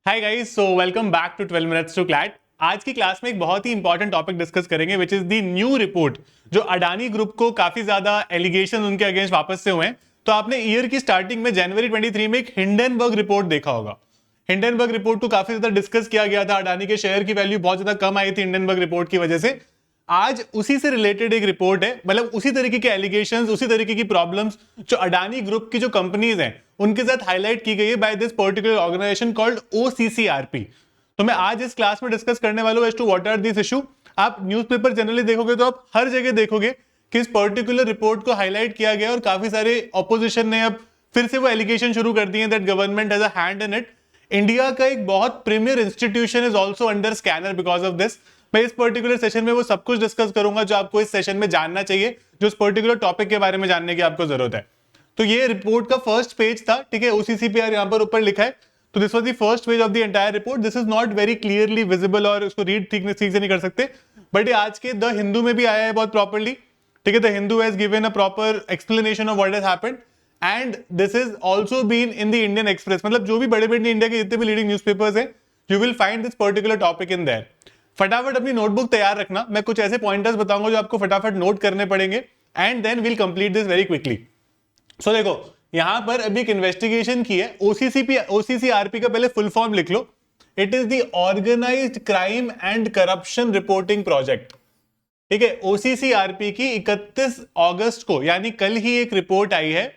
Hi guys, so welcome back to 12 minutes to CLAT. आज की class में एक बहुत ही इंपॉर्टेंट टॉपिक डिस्कस करेंगे which is the new report जो अडानी ग्रुप को काफी ज्यादा एलिगेशन उनके अगेंस्ट वापस से हुए हैं। तो आपने ईयर की स्टार्टिंग में जनवरी 23 में एक हिंडनबर्ग रिपोर्ट देखा होगा। हिंडनबर्ग रिपोर्ट को काफी ज्यादा डिस्कस किया गया था। अडानी के शेयर की वैल्यू बहुत ज्यादा कम आई थी हिंडनबर्ग रिपोर्ट की वजह से। आज उसी से रिलेटेड एक रिपोर्ट है, मतलब उसी तरीके के एलिगेशंस, उसी तरीके की प्रॉब्लम्स जो अडानी ग्रुप की जो कंपनीज हैं उनके साथ हाईलाइट की गई है by this particular organisation called OCCRP. तो मैं आज इस क्लास में डिस्कस करने वाला हूं as to what are this issue. आप न्यूज़पेपर जनरली देखोगे तो आप हर जगह देखोगे कि इस पर्टिकुलर रिपोर्ट को हाईलाइट किया गया और काफी सारे ऑपोजिशन ने अब फिर से वो एलिगेशन शुरू कर दिए that government has a hand in it. India का एक बहुत premier institution is also under scanner because of this. मैं इस पर्टिकुलर सेशन में वो सब कुछ डिस्कस करूंगा जो आपको इस सेशन में जानना चाहिए, जो इस पर्टिकुलर टॉपिक के बारे में जानने की आपको जरूरत है। तो ये रिपोर्ट का फर्स्ट पेज था, ठीक है, ओसीसीपीआर यहां पर ऊपर लिखा है। तो this was the first page of the entire report. This is not very clearly visible और उसको रीड ठीक से नहीं कर सकते, बट ये आज के द हिंदू में भी आया है बहुत प्रॉपरली, ठीक है। The Hindu has given a proper explanation of what has happened and this is also been in the Indian Express. मतलब जो भी बड़े बड़े इंडिया के जितने भी लीडिंग न्यूज़पेपर्स हैं, you will find this particular topic in there. फटाफट अपनी नोटबुक तैयार रखना, मैं कुछ ऐसे पॉइंटर्स बताऊंगा जो आपको फटाफट नोट करने पड़ेंगे and then will complete this very quickly. So देखो, यहां पर अभी एक इन्वेस्टिगेशन की है ओसीसीआरपी का पहले फुल फॉर्म लिख लो। It is the organised crime and corruption reporting project, ठीक है। ओसीसीआरपी की 31 अगस्त को यानी कल ही एक रिपोर्ट आई है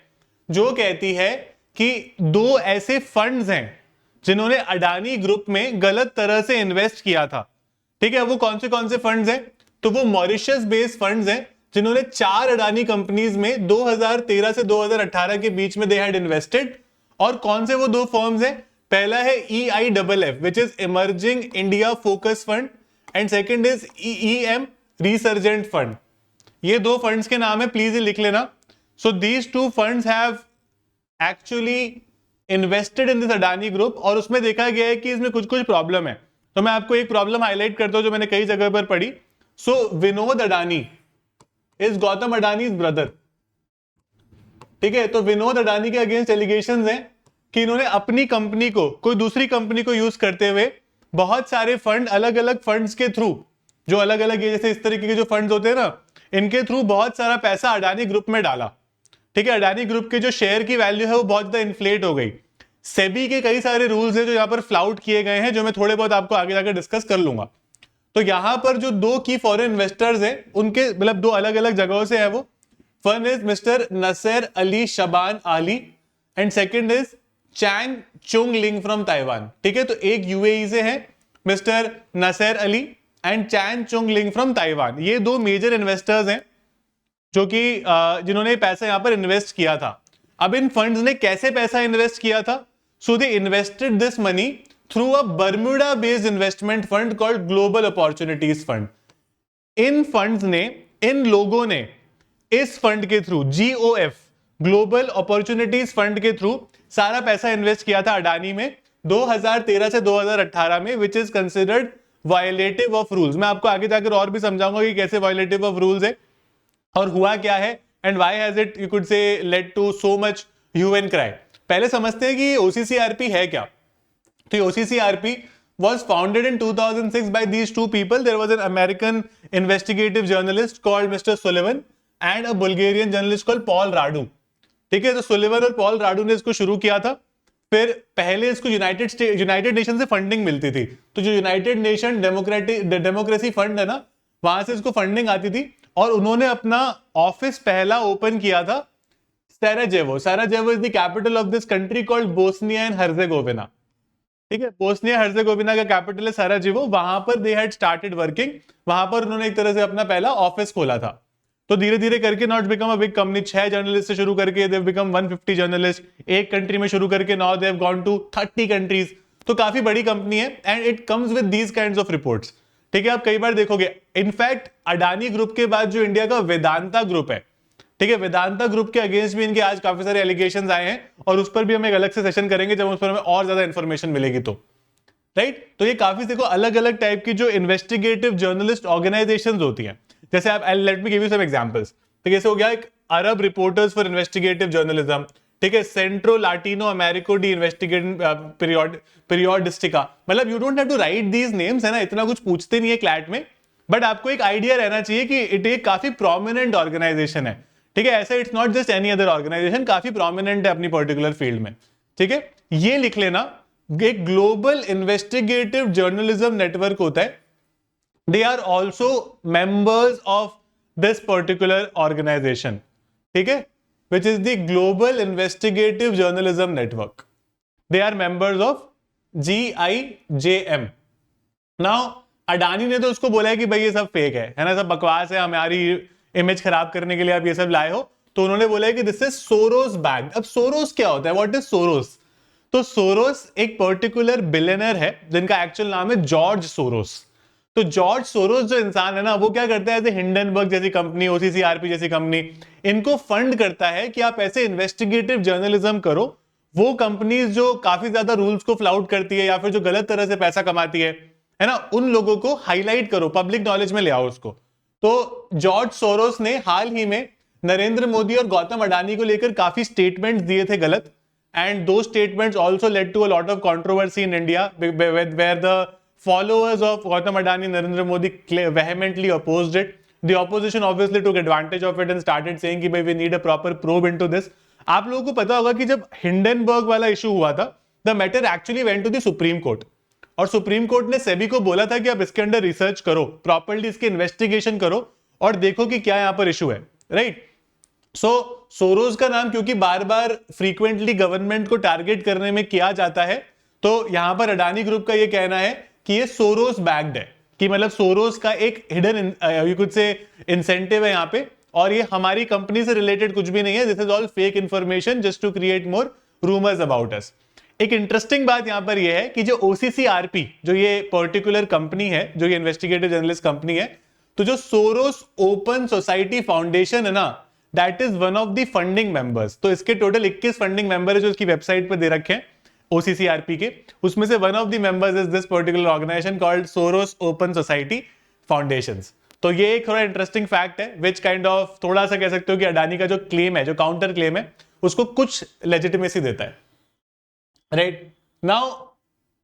जो कहती है कि दो ऐसे फंड्स हैं जिन्होंने अडानी ग्रुप में गलत तरह से इन्वेस्ट किया था, ठीक है। वो कौन से फंड्स हैं? तो वो मॉरिशस बेस्ड फंड्स हैं जिन्होंने 4 अडानी कंपनीज में 2013 से 2018 के बीच में दे हैड इन्वेस्टेड। और कौन से वो दो फर्म्स हैं? पहला है EIFF which is emerging India focus fund and second is EEM resurgent fund. ये दो फंड्स के नाम है, प्लीज ये लिख लेना। So these two funds have actually invested in this Adani group और उसमें देखा गया है कि इसमें कुछ प्रॉब्लम है। तो मैं आपको एक प्रॉब्लम हाईलाइट करता हूं जो मैंने कई जगह पर पढ़ी। सो विनोद अडानी इज गौतम अडानी ब्रदर, ठीक है। तो विनोद अडानी के अगेंस्ट एलिगेशंस हैं कि इन्होंने अपनी कंपनी को कोई दूसरी कंपनी को यूज करते हुए बहुत सारे फंड, अलग अलग फंड्स के थ्रू, जो अलग अलग जैसे इस तरीके के जो फंड्स होते हैं ना, इनके थ्रू बहुत सारा पैसा अडानी ग्रुप में डाला, ठीक है। अडानी ग्रुप के जो शेयर की वैल्यू है वो बहुत ज्यादा इन्फ्लेट हो गई। सेबी के कई सारे रूल्स हैं जो यहां पर फ्लाउट किए गए हैं, जो मैं थोड़े बहुत आपको आगे जाकर डिस्कस कर लूंगा। तो यहां पर जो दो की फॉरेन इन्वेस्टर्स हैं उनके, मतलब दो अलग अलग जगहों से है वो। One is mister Nasser Ali Shaban Ali and second is Chang Chung Ling from Taiwan, ठीक है। तो एक यूएई से है mister Nasser Ali and Chang Chung Ling from Taiwan. ये दो मेजर इन्वेस्टर्स हैं जो कि जिन्होंने पैसा यहां पर इन्वेस्ट किया था। अब इन फंड्स ने कैसे पैसा इन्वेस्ट किया था? So they invested this money through a Bermuda based investment fund called global opportunities fund. इन फंड्स ने, इन लोगों ने इस फंड के through, GOF global opportunities fund के थ्रू सारा पैसा इन्वेस्ट किया था अडानी में 2013 से 2018 में, which is considered violative of rules. मैं आपको आगे जाकर और भी समझाऊंगा कि कैसे वायलेटिव ऑफ रूल्स है और हुआ क्या है and why has it, you could say, led to so much hue and cry. पहले समझते हैं कि ओसीसीआरपी है क्या। तो OCCRP was founded in 2006 by these two people. There was an American investigative journalist called Mr. Sullivan and a Bulgarian journalist called Paul Radu. ठीक है, तो सुलिवन और पॉल राडू ने इसको शुरू किया था। फिर पहले इसको यूनाइटेड नेशन से फंडिंग मिलती थी। तो जो यूनाइटेड नेशन डेमोक्रेसी फंड है ना, वहां से इसको फंडिंग आती थी और उन्होंने अपना ऑफिस पहला ओपन किया था Sarajevo. Sarajevo is the capital of this country called Bosnia and Herzegovina, ठीक है। बोस्निया हर्जेगोविना का कैपिटल है सराजेवो। वहां पर दे हैड स्टार्टेड वर्किंग, वहां पर उन्होंने एक तरह से अपना पहला ऑफिस खोला था। तो धीरे धीरे करके not become a big company, 6 journalist से शुरू करके दे बिकम 150 जर्नलिस्ट। एक कंट्री में शुरू करके now they have gone to 30 countries. तो काफी बड़ी कंपनी है and it comes with these kinds of reports, ठीक है। आप कई बार देखोगे, इनफैक्ट अडानी ग्रुप के बाद जो इंडिया का वेदांता ग्रुप है, ठीक है, वेदांता ग्रुप के अगेंस्ट भी इनके आज काफी सारे एलिगेशंस आए हैं और उस पर भी हम एक अलग से सेशन करेंगे जब उस पर हमें और ज्यादा इंफॉर्मेशन मिलेगी तो, राइट। तो ये काफी देखो अलग अलग टाइप की जो इन्वेस्टिगेटिव जर्नलिस्ट ऑर्गेनाइजेशंस होती हैं। जैसे आप, let me give you some examples. तो जैसे हो गया एक Arab reporters for investigative journalism, ठीक है, Centro Latino Americano de investigate periodistica, मतलब you don't have to write these names, है ना, इतना कुछ पूछते नहीं है क्लैट में, बट आपको एक आइडिया रहना चाहिए कि इट एक काफी प्रोमिनेंट ऑर्गेनाइजेशन है, ठीक है, ऐसा it's not just any other organisation, काफी प्रोमिनेंट है अपनी पर्टिकुलर फील्ड में, ठीक है। ये लिख लेना, एक ग्लोबल इन्वेस्टिगेटिव जर्नलिज्म नेटवर्क होता है, they are also members of this particular organisation, ठीक है, which is the Global Investigative Journalism Network. They are members of GIJM. Now, Adani ने तो उसको बोला है कि भाई ये सब फेक है ना, सब बकवास है, हमारी इमेज खराब करने के लिए आप ये सब लाए हो, तो उन्होंने बोला है कि दिस इज सोरोस बैक्ड। अब सोरोस क्या होता है, व्हाट इज सोरोस? तो सोरोस एक पर्टिकुलर बिलियनर है जिनका एक्चुअल नाम है जॉर्ज सोरोस। तो जॉर्ज सोरोस जो इंसान है ना, वो क्या करता है, हिंडनबर्ग जैसी कंपनी, ओसीसीआरपी जैसी कंपनी, इनको फंड करता है कि आप ऐसे इन्वेस्टिगेटिव जर्नलिज्म करो। वो कंपनीज जो काफी ज्यादा रूल्स को फ्लाउट करती है या फिर जो गलत तरह से पैसा कमाती है ना, उन लोगों को हाईलाइट करो, पब्लिक नॉलेज में ले आओ उसको। तो जॉर्ज सोरोस ने हाल ही में नरेंद्र मोदी और गौतम अडानी को लेकर काफी स्टेटमेंट्स दिए थे गलत, एंड दो statements also led to a lot of controversy in India, where the followers of Gautam Adani, Narendra Modi vehemently opposed it. The opposition obviously took advantage of it and started saying कि भाई we need a proper probe into this. आप लोगों को पता होगा कि जब Hindenburg वाला इशू हुआ था, the matter actually went to the Supreme Court. और सुप्रीम कोर्ट ने सेबी को बोला था कि आप इसके अंदर रिसर्च करो, प्रॉपर्ली इसके इन्वेस्टिगेशन करो और देखो कि क्या यहां पर इशू है, राइट। सो सोरोस का नाम क्योंकि बार बार फ्रीक्वेंटली गवर्नमेंट को टारगेट करने में किया जाता है, तो यहां पर अडानी ग्रुप का यह कहना है कि ये सोरोस बैक्ड है, कि मतलब सोरोस का एक हिडन यू कुड से इंसेंटिव है यहां पे, और ये हमारी कंपनी से रिलेटेड कुछ भी नहीं है, this is all fake information just to create more rumours about us. एक इंटरेस्टिंग बात यहां पर यह है कि जो ओसीसीआरपी, जो ये पर्टिकुलर कंपनी है, जो ये इन्वेस्टिगेटिव जर्नलिस्ट कंपनी है, तो जो सोरोस ओपन सोसाइटी फाउंडेशन है ना, that is one of the funding members. तो इसके टोटल 21 फंडिंग मेंबर है जो इसकी वेबसाइट पर दे रखे हैं ओसीसीआरपी के, उसमें से one of the members is this particular organisation called Soros open society foundations. तो ये एक थोड़ा इंटरेस्टिंग फैक्ट है, विच काइंड ऑफ थोड़ा सा कह सकते हो कि अडानी का जो क्लेम है, जो काउंटर क्लेम है, उसको कुछ लेजिटिमेसी देता है, right. Now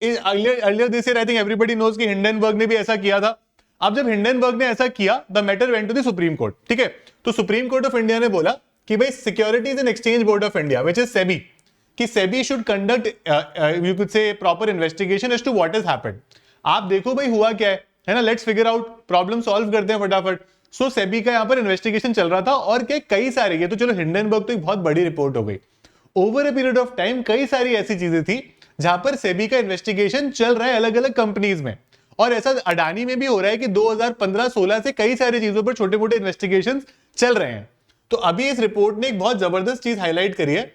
earlier this year I think everybody knows कि हिंडनबर्ग ने भी ऐसा किया था। अब जब हिंडनबर्ग ने ऐसा किया, the matter went to the Supreme Court, ठीक है। तो सुप्रीम कोर्ट ऑफ इंडिया ने बोला कि भाई securities and exchange board of India, which is SEBI, कि SEBI should conduct you could say proper investigation as to what has happened. आप देखो भाई हुआ क्या है ना, let's figure out, problem solve करते हैं फटाफट। सो सेबी का यहां पर इन्वेस्टिगेशन चल रहा था, और क्या कई सारे, ये तो चलो हिंडनबर्ग तो एक बहुत बड़ी रिपोर्ट हो गई, over a period of time कई सारी ऐसी चीजें थी जहां पर सेबी का इन्वेस्टिगेशन चल रहा है अलग अलग कंपनीज में, और ऐसा अडानी में भी हो रहा है कि 2015-16 से कई सारी चीजों पर छोटे मोटे इन्वेस्टिगेशन चल रहे हैं। तो अभी इस रिपोर्ट ने एक बहुत जबरदस्त चीज हाईलाइट करी है,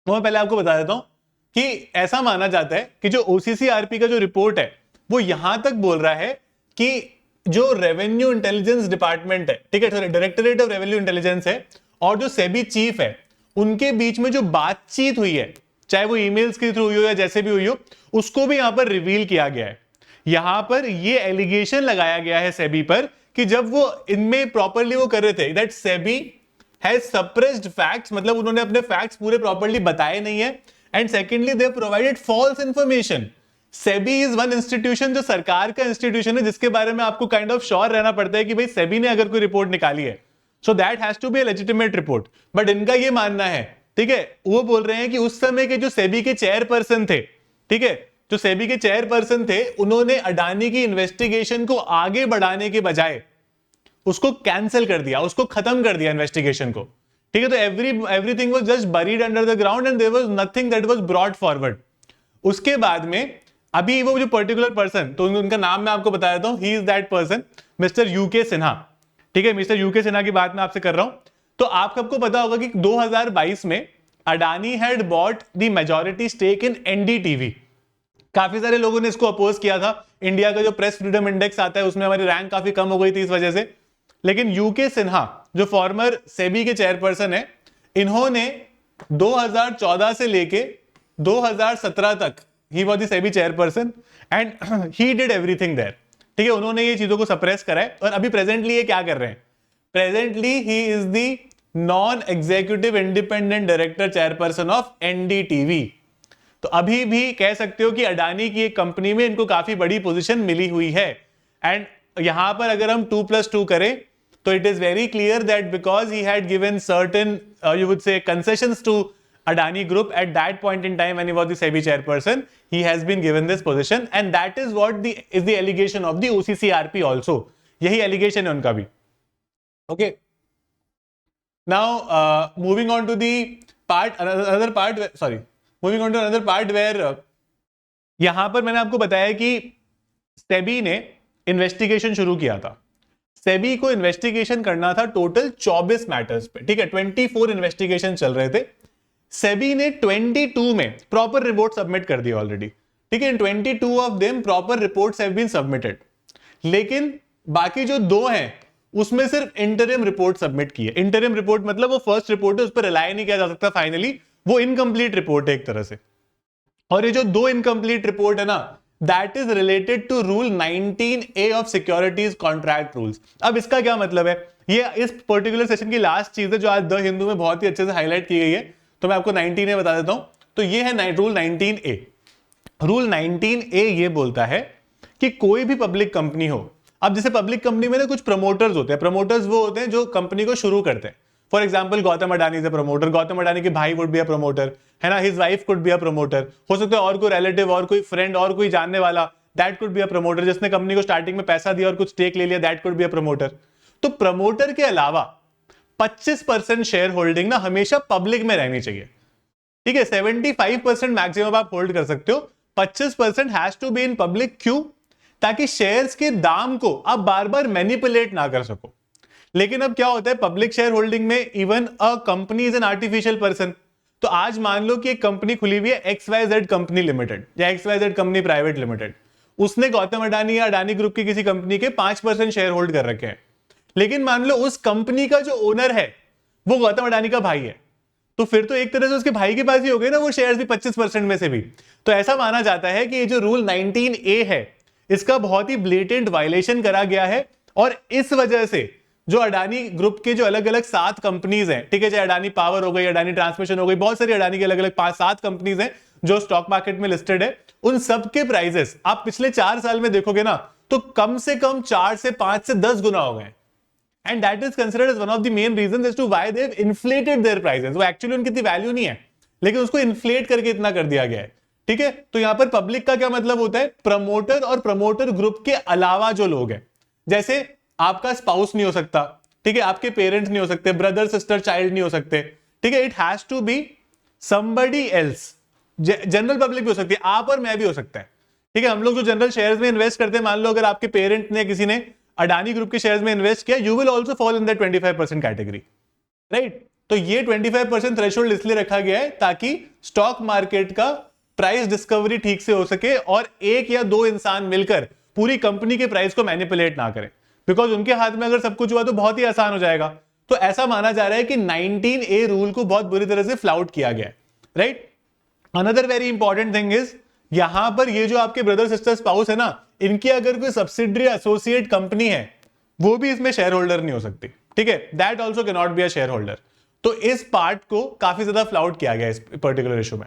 मैं पहले आपको बता देता हूं कि ऐसा माना जाता है कि जो ओसीसीआरपी का जो रिपोर्ट है, वो यहां तक बोल रहा है कि जो रेवेन्यू इंटेलिजेंस डिपार्टमेंट है, ठीक है, डायरेक्टरेट ऑफ रेवेन्यू इंटेलिजेंस है, और जो सेबी चीफ है, उनके बीच में जो बातचीत हुई है, चाहे वो ईमेल्स के थ्रू हुई हो या जैसे भी हुई हो, उसको भी यहां पर रिवील किया गया है। यहां पर ये एलिगेशन लगाया गया है सेबी पर कि जब वो इनमें प्रॉपरली वो कर रहे थे, that SEBI has suppressed facts, मतलब उन्होंने अपने फैक्ट्स पूरे प्रॉपर्ली बताए नहीं है, and secondly they provided false information. SEBI is one institution जो सरकार का इंस्टीट्यूशन है, जिसके बारे में आपको काइंड ऑफ श्योर रहना पड़ता है कि भाई सेबी ने अगर कोई रिपोर्ट निकाली है, so that has to be a legitimate report. But इनका ये मानना है, ठीक है, वो बोल रहे हैं कि उस समय के जो सेबी के चेयरपर्सन थे, ठीक है, जो सेबी के चेयरपर्सन थे, उन्होंने अडानी की इन्वेस्टिगेशन को आगे बढ़ाने के बजाय उसको कैंसिल कर दिया, उसको खत्म कर दिया इन्वेस्टिगेशन को, ठीक है। तो everything was just buried under the ground and there was nothing that was brought forward. उसके बाद में अभी वो जो पर्टिकुलर पर्सन, तो उनका नाम मैं आपको बता देता हूं, he is that person mister UK Sinha, ठीक है। मिस्टर यूके सिन्हा की बात मैं आपसे कर रहा हूं। तो आप सबको पता होगा कि 2022 में Adani had bought the majority stake in NDTV. काफी सारे लोगों ने इसको अपोज किया था, इंडिया का जो प्रेस फ्रीडम इंडेक्स आता है उसमें हमारी रैंक काफी कम हो गई थी इस वजह से। लेकिन यूके सिन्हा जो फॉर्मर सेबी के चेयरपर्सन है, इन्होंने 2014 से लेके 2017 तक he was the SEBI chairperson and he did everything there, ठीक है। उन्होंने ये चीजों को सप्रेस करा है, और अभी प्रेजेंटली ये क्या कर रहे हैं, presently he is the non executive independent director chairperson of NDTV. तो अभी भी कह सकते हो कि अडानी की एक कंपनी में इनको काफी बड़ी पोजीशन मिली हुई है। एंड यहां पर अगर हम 2+2 करें तो it is very clear that because he had given certain you would say concessions to Adani Group at that point in time when he was the SEBI chairperson, he has been given this position, and that is what is the allegation of the OCCRP also. यही allegation है उनका भी. Okay. Now moving on to the part, another part. Sorry, moving on to another part where यहां पर मैंने आपको बताया कि SEBI ने इन्वेस्टिगेशन शुरू किया था. SEBI को इन्वेस्टिगेशन करना था टोटल 24 मैटर्स पे. ठीक है, 24 इन्वेस्टिगेशन चल रहे थे. सेबी ने 22 में प्रॉपर रिपोर्ट सबमिट कर दी ऑलरेडी. ठीक है, 22 of them proper reports have been submitted. लेकिन बाकी जो 2 हैं उसमें सिर्फ इंटरिम रिपोर्ट सबमिट की है. इंटरिम रिपोर्ट मतलब वो फर्स्ट रिपोर्ट है, उस पर रिलाय नहीं किया जा सकता. फाइनली वो इनकम्प्लीट रिपोर्ट है एक तरह से. और ये जो 2 इनकम्प्लीट रिपोर्ट है ना, that is related to rule 19A of securities contract rules. अब इसका क्या मतलब है, ये इस पर्टिकुलर सेशन की लास्ट चीज है जो आज द हिंदू में बहुत ही अच्छे से हाईलाइट की गई है. तो मैं आपको 19A बता देता हूं. तो ये है रूल 19A. रूल 19A ये बोलता है कि कोई भी पब्लिक कंपनी हो. अब जैसे पब्लिक कंपनी में ना कुछ प्रमोटर्स होते हैं. प्रमोटर्स वो होते हैं जो कंपनी को शुरू करते हैं. फॉर एग्जांपल गौतम अडानी से प्रमोटर. गौतम अडानी के भाई वुड बी अ प्रमोटर, है ना. His wife could be a promoter. हो सकता है और कोई रिलेटिव और कोई फ्रेंड और कोई जानने वाला, that could be a promoter. जिसने कंपनी को स्टार्टिंग में पैसा दिया और कुछ स्टेक ले लिया, that could be a promoter. तो प्रमोटर के अलावा 25% शेयर होल्डिंग ना हमेशा पब्लिक में रहनी चाहिए. ठीक है, 75% मैक्सिमम आप होल्ड कर सकते हो. 25% has to be in public. क्यों? ताकि शेयर्स के दाम को आप बार बार मैनिपुलेट ना कर सको. लेकिन अब क्या होता है पब्लिक शेयर होल्डिंग में, even a company is an artificial person. तो आज मान लो कि एक कंपनी खुली हुई है XYZ कंपनी लिमिटेड या XYZ कंपनी प्राइवेट लिमिटेड. उसने गौतम अडानी या अडानी ग्रुप की किसी कंपनी के 5% शेयर होल्ड कर रखे हैं. लेकिन मान लो उस कंपनी का जो ओनर है वो गौतम अडानी का भाई है. तो फिर तो एक तरह से उसके भाई के पास ही हो गए ना वो शेयर्स भी 25% में से भी. तो ऐसा माना जाता है कि ये जो रूल 19A है इसका बहुत ही ब्लेटेंट वायलेशन करा गया है. और इस वजह से जो अडानी ग्रुप के जो अलग अलग 7 कंपनीज हैं, ठीक है, चाहे अडानी पावर हो गई, अडानी ट्रांसमिशन हो गई, बहुत सारी अडानी के अलग अलग 5-7 कंपनीज हैं जो स्टॉक मार्केट में लिस्टेड है. उन सबके प्राइसेस आप पिछले 4 साल में देखोगे ना तो कम से कम 4 से 5 से 10 गुना हो गए. And that is considered as one of the main reasons as to why they've inflated their prices. वो एक्चुअली उनकी इतनी वैल्यू नहीं है लेकिन उसको इन्फ्लेट करके इतना कर दिया गया है. ठीक है, तो यहां पर पब्लिक का क्या मतलब होता है, प्रमोटर और प्रमोटर ग्रुप के अलावा जो लोग हैं. जैसे आपका स्पाउस नहीं हो सकता, ठीक है, आपके पेरेंट्स नहीं हो सकते, ब्रदर सिस्टर चाइल्ड नहीं हो सकते. ठीक है, it has to be somebody else. General public भी हो सकती है, आप और मैं भी हो सकता है. ठीक है, हम लोग जो जनरल शेयर्स में इन्वेस्ट करते हैं, मान लो अगर आपके पेरेंट ने किसी ने अडानी ग्रुप के शेयर्स में इन्वेस्ट किया, you will also fall in that 25% category. Right. तो ये 25% थ्रेशोल्ड इसलिए रखा गया है ताकि स्टॉक मार्केट का प्राइस डिस्कवरी ठीक से हो सके और 1 या 2 इंसान मिलकर पूरी कंपनी के प्राइस को मैनिपुलेट ना करें. बिकॉज उनके हाथ में अगर सब कुछ हुआ तो बहुत ही आसान हो जाएगा. तो ऐसा माना जा रहा है कि 19A रूल को बहुत बुरी तरह से फ्लाउट किया गया है. Right. Another very important thing is, यहां पर ये जो आपके ब्रदर सिस्टर स्पाउस है ना, इनकी अगर कोई सब्सिडरी एसोसिएट कंपनी है वो भी इसमें शेयर होल्डर नहीं हो सकती. ठीक है, that also can not be a share holder. तो इस पार्ट को काफी ज्यादा फ्लाउट किया गया इस पर्टिकुलर इशू में.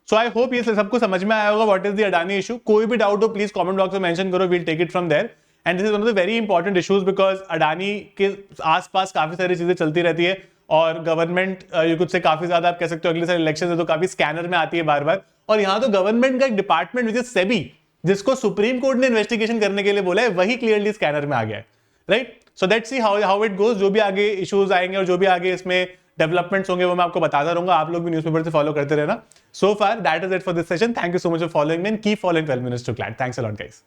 सो आई होप ये सबको समझ में आया होगा what is the Adani issue. कोई भी डाउट हो प्लीज कमेंट बॉक्स में मेंशन करो, we'll take it from there. And this is one of the very important issues because Adani के आसपास काफी सारी चीजें चलती रहती है और गवर्नमेंट यू कुड से काफी ज्यादा आप कह सकते हो अगले साल इलेक्शन है तो काफी स्कैनर में आती है बार बार. और यहां तो गवर्नमेंट का एक डिपार्टमेंट विच इज सेबी, जिसको सुप्रीम कोर्ट ने इन्वेस्टिगेशन करने के लिए बोला है, वही क्लियरली स्कैनर में आ गया है. Right. So let's see how it goes. जो भी आगे इश्यूज आएंगे और जो भी आगे इसमें डेवलपमेंट्स होंगे वो मैं आपको बताता रहूंगा. आप लोग भी न्यूज़पेपर से फॉलो करते रहना. So far that is it for this session. Thank you so much for following me and keep following 12 minutes to CLAT. Thanks a lot guys.